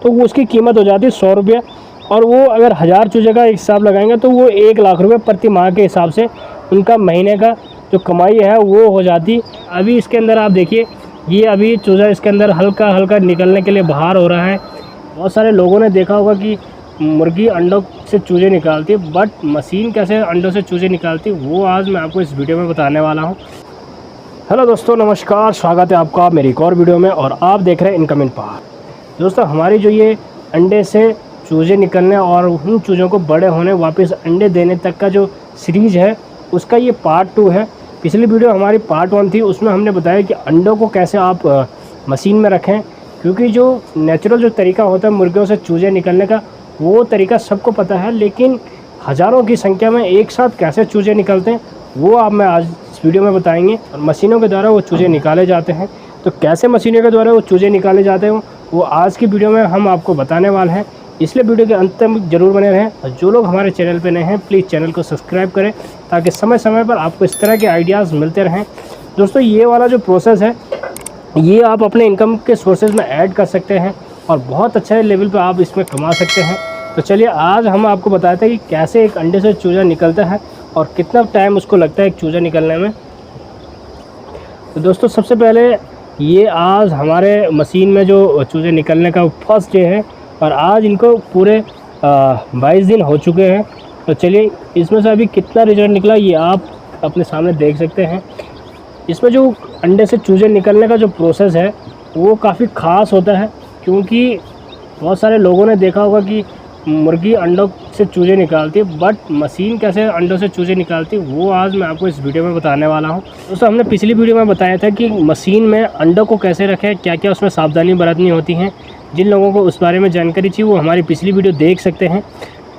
तो वो उसकी कीमत हो जाती है 100 रुपये। और वो अगर 1000 चूजे का हिसाब लगाएंगे तो वो 1 लाख रुपये प्रति माह के हिसाब से उनका महीने का जो कमाई है वो हो जाती। अभी इसके अंदर आप देखिए, ये अभी चूज़ा इसके अंदर हल्का हल्का निकलने के लिए बाहर हो रहा है। बहुत सारे लोगों ने देखा होगा कि मुर्गी अंडों से चूजे निकालती है, बट मशीन कैसे अंडों से चूजे निकालती है वो आज मैं आपको इस वीडियो में बताने वाला हूँ। हेलो दोस्तों, नमस्कार, स्वागत है आपका मेरी एक और वीडियो में और आप देख रहे हैं इनकमिंग पहाड़। दोस्तों, हमारी जो ये अंडे से चूजे निकलने और उन चूज़ों को बड़े होने वापस अंडे देने तक का जो सीरीज़ है उसका ये पार्ट 2 है। पिछली वीडियो हमारी पार्ट 1 थी, उसमें हमने बताया कि अंडों को कैसे आप मशीन में रखें, क्योंकि जो नेचुरल जो तरीका होता है मुर्गियों से चूजे निकलने का वो तरीका सबको पता है, लेकिन हज़ारों की संख्या में एक साथ कैसे चूजे निकलते हैं वो आप मैं आज इस वीडियो में बताएंगे। और मशीनों के द्वारा वो चूजे निकाले जाते हैं, तो कैसे मशीनों के द्वारा वो चूजे निकाले जाते हैं वो आज की वीडियो में हम आपको बताने वाले हैं। इसलिए वीडियो के अंत तक जरूर बने रहें। और जो लोग हमारे चैनल पर नए हैं प्लीज़ चैनल को सब्सक्राइब करें ताकि समय समय पर आपको इस तरह के आइडियाज़ मिलते रहें। दोस्तों, ये वाला जो प्रोसेस है ये आप अपने इनकम के सोर्सेज में ऐड कर सकते हैं और बहुत अच्छे लेवल पे आप इसमें कमा सकते हैं। तो चलिए आज हम आपको बताते हैं कि कैसे एक अंडे से चूजा निकलता है और कितना टाइम उसको लगता है एक चूजा निकलने में। तो दोस्तों, सबसे पहले ये आज हमारे मशीन में जो चूजे निकलने का फर्स्ट डे है और आज इनको पूरे 22 दिन हो चुके हैं। तो चलिए इसमें से अभी कितना रिजल्ट निकला ये आप अपने सामने देख सकते हैं। इसमें जो अंडे से चूजे निकलने का जो प्रोसेस है वो काफ़ी ख़ास होता है, क्योंकि बहुत सारे लोगों ने देखा होगा कि मुर्गी अंडों से चूजे निकालती है, बट मशीन कैसे अंडों से चूजे निकालती है वो आज मैं आपको इस वीडियो में बताने वाला हूँ। दोस्तों, हमने पिछली वीडियो में बताया था कि मशीन में अंडों को कैसे रखें, क्या क्या उसमें सावधानी बरतनी होती हैं। जिन लोगों को उस बारे में जानकारी चाहिए वो हमारी पिछली वीडियो देख सकते हैं।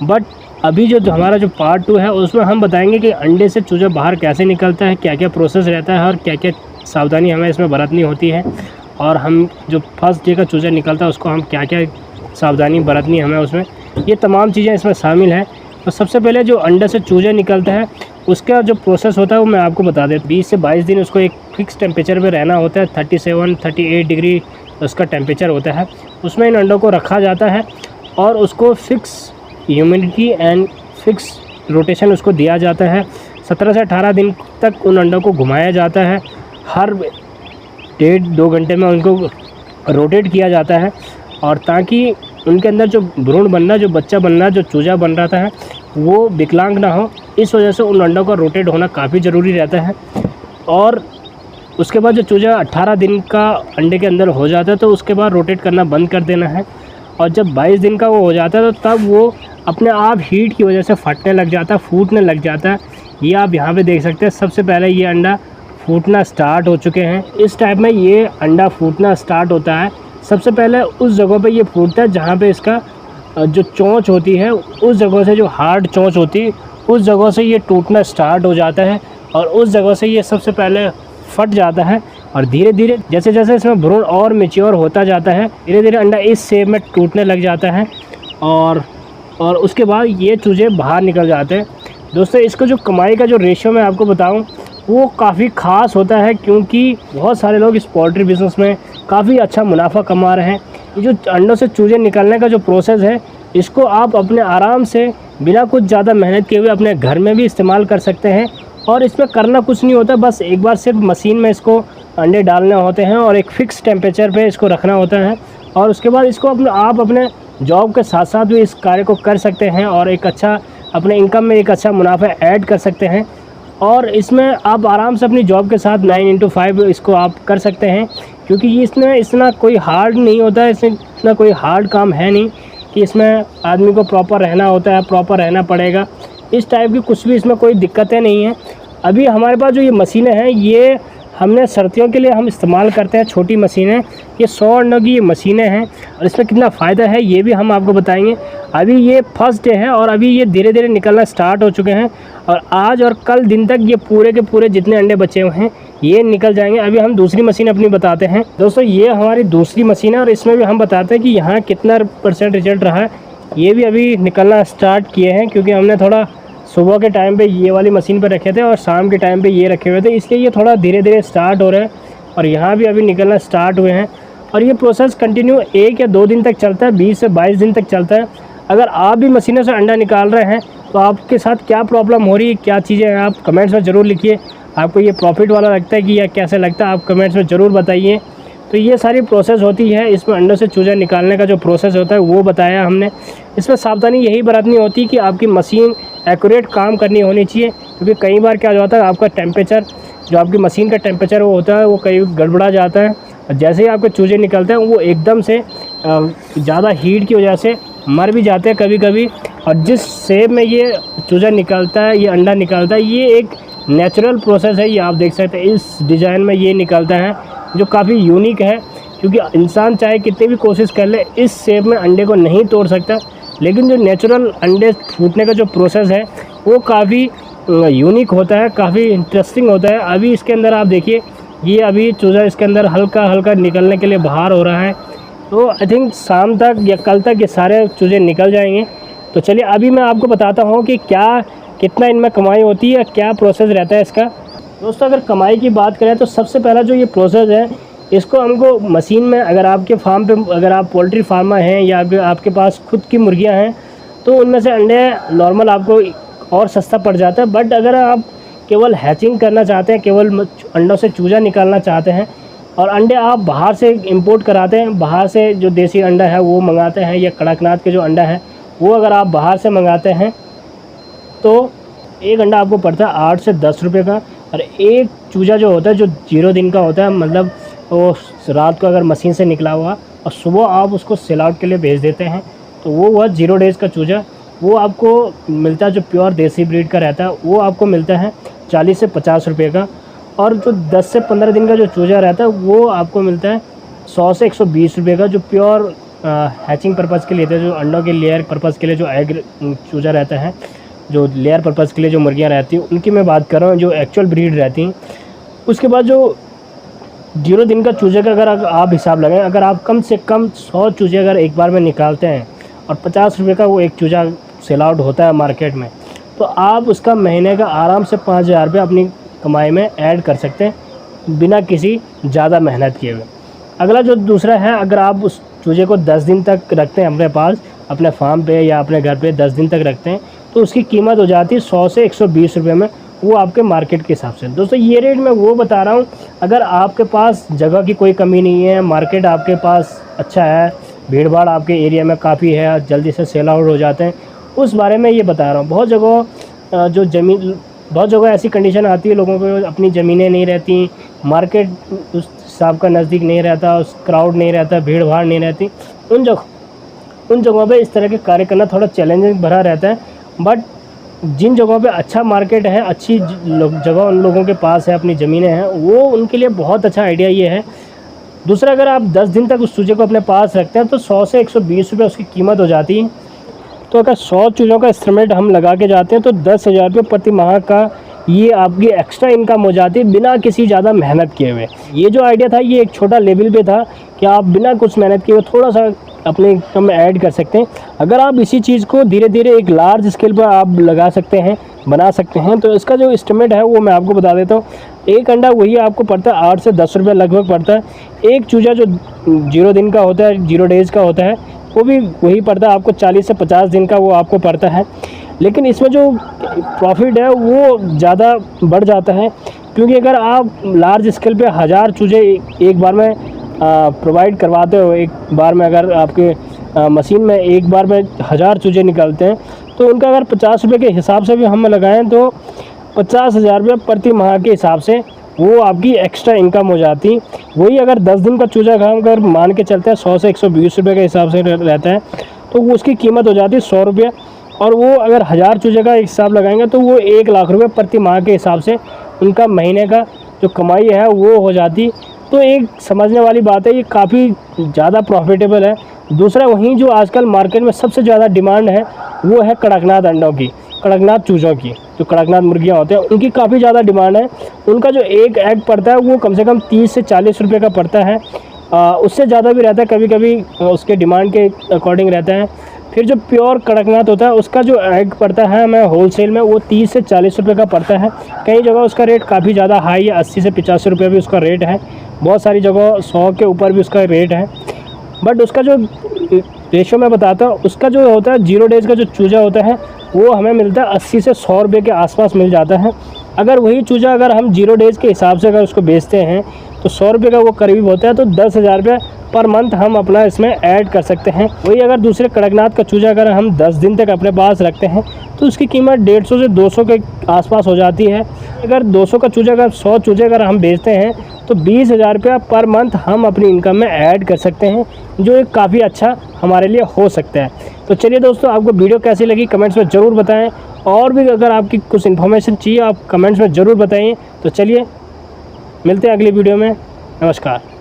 बट अभी जो हमारा जो पार्ट 2 है उसमें हम बताएंगे कि अंडे से चूजा बाहर कैसे निकलता है, क्या क्या प्रोसेस रहता है और क्या क्या सावधानी हमें इसमें बरतनी होती है, और हम जो फर्स्ट डे का चूजा निकलता है उसको हम क्या क्या सावधानी बरतनी हमें उसमें, ये तमाम चीज़ें इसमें शामिल हैं। तो सबसे पहले जो अंडे से चूजा निकलता है उसका जो प्रोसेस होता है वो मैं आपको बता देता हूँ। 20 से 22 दिन उसको एक फिक्स टेम्परेचर पे रहना होता है। 37-38 डिग्री उसका टेम्परेचर होता है। उसमें इन अंडों को रखा जाता है और उसको fix humidity and fix rotation उसको दिया जाता है। 17 से 18 दिन तक उन अंडों को घुमाया जाता है। हर 1.5-2 घंटे में उनको रोटेट किया जाता है, और ताकि उनके अंदर जो भ्रूण बनना, जो बच्चा बनना, जो चूजा बन रहा है वो विकलांग ना हो, इस वजह से उन अंडों का रोटेट होना काफ़ी ज़रूरी रहता है। और उसके बाद जो चूजा 18 दिन का अंडे के अंदर हो जाता है तो उसके बाद रोटेट करना बंद कर देना है। और जब 22 दिन का वो हो जाता है तो तब वो अपने आप हीट की वजह से फटने लग जाता है, फूटने लग जाता है। ये आप यहाँ पे देख सकते हैं। सबसे पहले ये अंडा फूटना स्टार्ट हो चुके हैं। इस टाइप में ये अंडा फूटना स्टार्ट होता है। सबसे पहले उस जगह पे ये फूटता है जहाँ पे इसका जो चोंच होती है, उस जगह से जो हार्ड चोंच होती है उस जगह से ये टूटना स्टार्ट हो जाता है और उस जगह से ये सबसे पहले फट जाता है। और धीरे धीरे जैसे जैसे इसमें भ्रूण और मैच्योर होता जाता है, धीरे धीरे अंडा इस शेप में टूटने लग जाता है और उसके बाद ये चूजे बाहर निकल जाते हैं। दोस्तों, इसको जो कमाई का जो रेशियो मैं आपको बताऊं वो काफ़ी ख़ास होता है, क्योंकि बहुत सारे लोग इस पोल्ट्री बिज़नेस में काफ़ी अच्छा मुनाफा कमा रहे हैं। ये जो अंडों से चूजे निकलने का जो प्रोसेस है इसको आप अपने आराम से बिना कुछ ज़्यादा मेहनत किए हुए अपने घर में भी इस्तेमाल कर सकते हैं। और इसमें करना कुछ नहीं होता, बस एक बार सिर्फ मशीन में इसको अंडे डालने होते हैं और एक फ़िक्स टेम्परेचर पे इसको रखना होता है। और उसके बाद इसको आप अपने जॉब के साथ साथ भी इस कार्य को कर सकते हैं और एक अच्छा अपने इनकम में एक अच्छा मुनाफा ऐड कर सकते हैं। और इसमें आप आराम से अपनी जॉब के साथ 9x5 इसको आप कर सकते हैं, क्योंकि ये इसमें इतना कोई हार्ड नहीं होता है। इसमें इतना कोई हार्ड काम है नहीं कि इसमें आदमी को प्रॉपर रहना होता है, प्रॉपर रहना पड़ेगा। इस टाइप की कुछ भी इसमें कोई दिक्कतें नहीं हैं। अभी हमारे पास जो ये मशीनें हैं ये हमने सर्दियों के लिए हम इस्तेमाल करते हैं, छोटी मशीनें। ये 100 अंडों की ये मशीनें हैं और इसमें कितना फ़ायदा है ये भी हम आपको बताएंगे। अभी ये फर्स्ट डे है और अभी ये धीरे धीरे निकलना स्टार्ट हो चुके हैं और आज और कल दिन तक ये पूरे के पूरे जितने अंडे बचे हुए हैं ये निकल जाएंगे। अभी हम दूसरी मशीन अपनी बताते हैं। दोस्तों, ये हमारी दूसरी मशीन है और इसमें भी हम बताते हैं कि यहाँ कितना % रिजल्ट रहा है। ये भी अभी निकलना स्टार्ट किए हैं, क्योंकि हमने थोड़ा सुबह के टाइम पे ये वाली मशीन पे रखे थे और शाम के टाइम पे ये रखे हुए थे, इसलिए ये थोड़ा धीरे धीरे स्टार्ट हो रहे हैं और यहाँ भी अभी निकलना स्टार्ट हुए हैं। और ये प्रोसेस कंटिन्यू 1 या 2 दिन तक चलता है, 20 से 22 दिन तक चलता है। अगर आप भी मशीनों से अंडा निकाल रहे हैं तो आपके साथ क्या प्रॉब्लम हो रही है, क्या चीज़ें हैं, आप कमेंट्स में ज़रूर लिखिए। आपको ये प्रॉफिट वाला लगता है कि या कैसे लगता है, आप कमेंट्स में ज़रूर बताइए। तो ये सारी प्रोसेस होती है, इसमें अंडों से चूजा निकालने का जो प्रोसेस होता है वो बताया हमने। इसमें सावधानी यही बरतनी होती है कि आपकी मशीन एक्यूरेट काम करनी होनी चाहिए, क्योंकि कई बार क्या होता है आपका टेम्परेचर, जो आपकी मशीन का टेम्परेचर वो होता है वो कई गड़बड़ा जाता है, और जैसे ही आपके चूजे निकलते हैं वो एकदम से ज़्यादा हीट की वजह से मर भी जाते हैं कभी कभी। और जिस शेप में ये चूजा निकलता है, ये अंडा निकलता है, ये एक नेचुरल प्रोसेस है। ये आप देख सकते हैं इस डिज़ाइन में ये निकलता है, जो काफ़ी यूनिक है, क्योंकि इंसान चाहे कितनी भी कोशिश कर ले इस शेप में अंडे को नहीं तोड़ सकता। लेकिन जो नेचुरल अंडे फूटने का जो प्रोसेस है वो काफ़ी यूनिक होता है, काफ़ी इंटरेस्टिंग होता है। अभी इसके अंदर आप देखिए, ये अभी चूजा इसके अंदर हल्का हल्का निकलने के लिए बाहर हो रहा है। तो आई थिंक शाम तक या कल तक ये सारे चूजे निकल जाएंगे। तो चलिए अभी मैं आपको बताता हूँ कि कितना इनमें कमाई होती है, क्या प्रोसेस रहता है इसका। दोस्तों अगर कमाई की बात करें तो सबसे पहला जो ये प्रोसेस है, इसको हमको मशीन में, अगर आपके फार्म पे, अगर आप पोल्ट्री फार्मर हैं या आपके पास खुद की मुर्गियां हैं तो उनमें से अंडे नॉर्मल आपको और सस्ता पड़ जाता है। बट अगर आप केवल हैचिंग करना चाहते हैं, केवल अंडों से चूजा निकालना चाहते हैं और अंडे आप बाहर से इंपोर्ट कराते हैं, बाहर से जो देसी अंडा है वो मंगाते हैं, या कड़कनाथ के जो अंडा है वो अगर आप बाहर से मंगाते हैं तो एक अंडा आपको पड़ता है 8 से 10 रुपये का। और एक चूजा जो होता है जो 0 दिन का होता है, मतलब वो रात को अगर मशीन से निकला हुआ और सुबह आप उसको सेल आउट के लिए भेज देते हैं तो वो हुआ 0 डेज़ का चूजा, वो आपको मिलता है, जो प्योर देसी ब्रीड का रहता है वो आपको मिलता है 40 से 50 रुपये का। और जो 10 से 15 दिन का जो चूजा रहता है वो आपको मिलता है 100 से 120 रुपये का, जो प्योर हैचिंग पर्पज़ के लिए था, जो अंडों के लेयर पर्पज़ के लिए जो एग चूजा रहता है, जो लेयर पर्पज़ के लिए जो मुर्गियाँ रहती हैं उनकी मैं बात कर रहा हूँ, जो एक्चुअल ब्रीड रहती हैं। उसके बाद जो 0 दिन का चूजे का अगर आप हिसाब लगाएं, अगर आप कम से कम 100 चूजे अगर एक बार में निकालते हैं और 50 रुपये का वो एक चूजा सेल आउट होता है मार्केट में, तो आप उसका महीने का आराम से 5,000 रुपये अपनी कमाई में ऐड कर सकते हैं बिना किसी ज़्यादा मेहनत किए हुए। अगला जो दूसरा है, अगर आप उस चूजे को 10 दिन तक रखते हैं अपने पास, अपने फार्म पे या अपने घर पे 10 दिन तक रखते हैं, तो उसकी कीमत हो जाती है 100 से 120 रुपये में, वो आपके मार्केट के हिसाब से। दोस्तों ये रेट मैं वो बता रहा हूँ अगर आपके पास जगह की कोई कमी नहीं है, मार्केट आपके पास अच्छा है, भीड़ भाड़ आपके एरिया में काफ़ी है, जल्दी से सेल आउट हो जाते हैं, उस बारे में ये बता रहा हूँ। बहुत जगह ऐसी कंडीशन आती है, लोगों को अपनी ज़मीनें नहीं रहती, मार्केट उस हिसाब का नज़दीक नहीं रहता, उस क्राउड नहीं रहता, भीड़ भाड़ नहीं रहती, उन जगहों पे इस तरह के कार्य करना थोड़ा चैलेंजिंग भरा रहता है। बट जिन जगहों पे अच्छा मार्केट है, अच्छी जगह उन लोगों के पास है, अपनी ज़मीनें हैं, वो उनके लिए बहुत अच्छा आइडिया ये है। दूसरा, अगर आप 10 दिन तक उस चूजे को अपने पास रखते हैं तो 100 से 120 रुपये उसकी कीमत हो जाती है। तो अगर 100 चूज़ों का एस्टिमेट हम लगा के जाते हैं तो 10,000 रुपये प्रति माह का ये आपकी एक्स्ट्रा इनकम हो जाती है बिना किसी ज़्यादा मेहनत किए हुए। ये जो आइडिया था ये एक छोटा लेवल पे था कि आप बिना कुछ मेहनत किए हुए थोड़ा सा अपने इनकम में ऐड कर सकते हैं। अगर आप इसी चीज़ को धीरे धीरे एक लार्ज स्केल पर आप लगा सकते हैं, बना सकते हैं, तो इसका जो एस्टिमेट है वो मैं आपको बता देता हूँ। एक अंडा वही आपको पड़ता है 8 से 10 रुपये लगभग पड़ता है। एक चूजा जो 0 दिन का होता है, 0 डेज़ का होता है, वो भी वही पड़ता है आपको 40 से 50 दिन का वो आपको पड़ता है। लेकिन इसमें जो प्रॉफिट है वो ज़्यादा बढ़ जाता है, क्योंकि अगर आप लार्ज स्केल पे 1000 चूजे एक बार में प्रोवाइड करवाते हो, एक बार में अगर आपके मशीन में एक बार में 1000 चूजे निकलते हैं, तो उनका अगर 50 रुपये के हिसाब से भी हम लगाएं तो 50,000 रुपये प्रति माह के हिसाब से वो आपकी एक्स्ट्रा इनकम हो जाती। वही अगर 10 दिन का चूजा काम अगर मान के चलते हैं 100 से 120 रुपये के हिसाब से रहता है, तो वो उसकी कीमत हो जाती है 100 रुपये। और वो अगर 1000 चूजे का हिसाब लगाएंगे तो वो 1 लाख रुपये प्रति माह के हिसाब से उनका महीने का जो कमाई है वो हो जाती। तो एक समझने वाली बात है, ये काफ़ी ज़्यादा प्रॉफिटेबल है। दूसरा, वहीं जो आजकल मार्केट में सबसे ज़्यादा डिमांड है वो है कड़कनाथ अंडों की, कड़कनाथ चूज़ों की, जो कड़कनाथ मुर्गियाँ होते हैं उनकी काफ़ी ज़्यादा डिमांड है। उनका जो एक एग पड़ता है वो कम से कम 30 से 40 रुपये का पड़ता है, उससे ज़्यादा भी रहता है, कभी कभी उसके डिमांड के अकॉर्डिंग रहता है। फिर जो प्योर कड़कनाथ होता है उसका जो एग पड़ता है हमें होलसेल में वो 30 से 40 रुपये का पड़ता है। कई जगह उसका रेट काफ़ी ज़्यादा हाई है, 80 से 85 रुपये भी उसका रेट है। बहुत सारी जगह 100 के ऊपर भी उसका रेट है। बट उसका जो रेशो मैं बताता हूँ, उसका जो होता है 0 डेज़ का जो चूजा होता है वो हमें मिलता है 80 से 100 रुपये के आसपास मिल जाता है। अगर वही चूजा अगर हम 0 डेज़ के हिसाब से अगर उसको बेचते हैं तो 100 रुपये का वो करीब होता है, तो 10,000 रुपये पर मंथ हम अपना इसमें ऐड कर सकते हैं। वही अगर दूसरे कड़कनाथ का चूजा अगर हम 10 दिन तक अपने पास रखते हैं तो उसकी कीमत 150 से 200 के आसपास हो जाती है। अगर 200 का चूजा अगर 100 चूजे अगर हम बेचते हैं तो 20,000 रुपया पर मंथ हम अपनी इनकम में ऐड कर सकते हैं, जो एक काफ़ी अच्छा हमारे लिए हो सकता है। तो चलिए दोस्तों, आपको वीडियो कैसी लगी कमेंट्स में ज़रूर बताएं, और भी अगर आपकी कुछ इन्फॉर्मेशन चाहिए आप कमेंट्स में ज़रूर बताइए। तो चलिए मिलते हैं अगली वीडियो में। नमस्कार।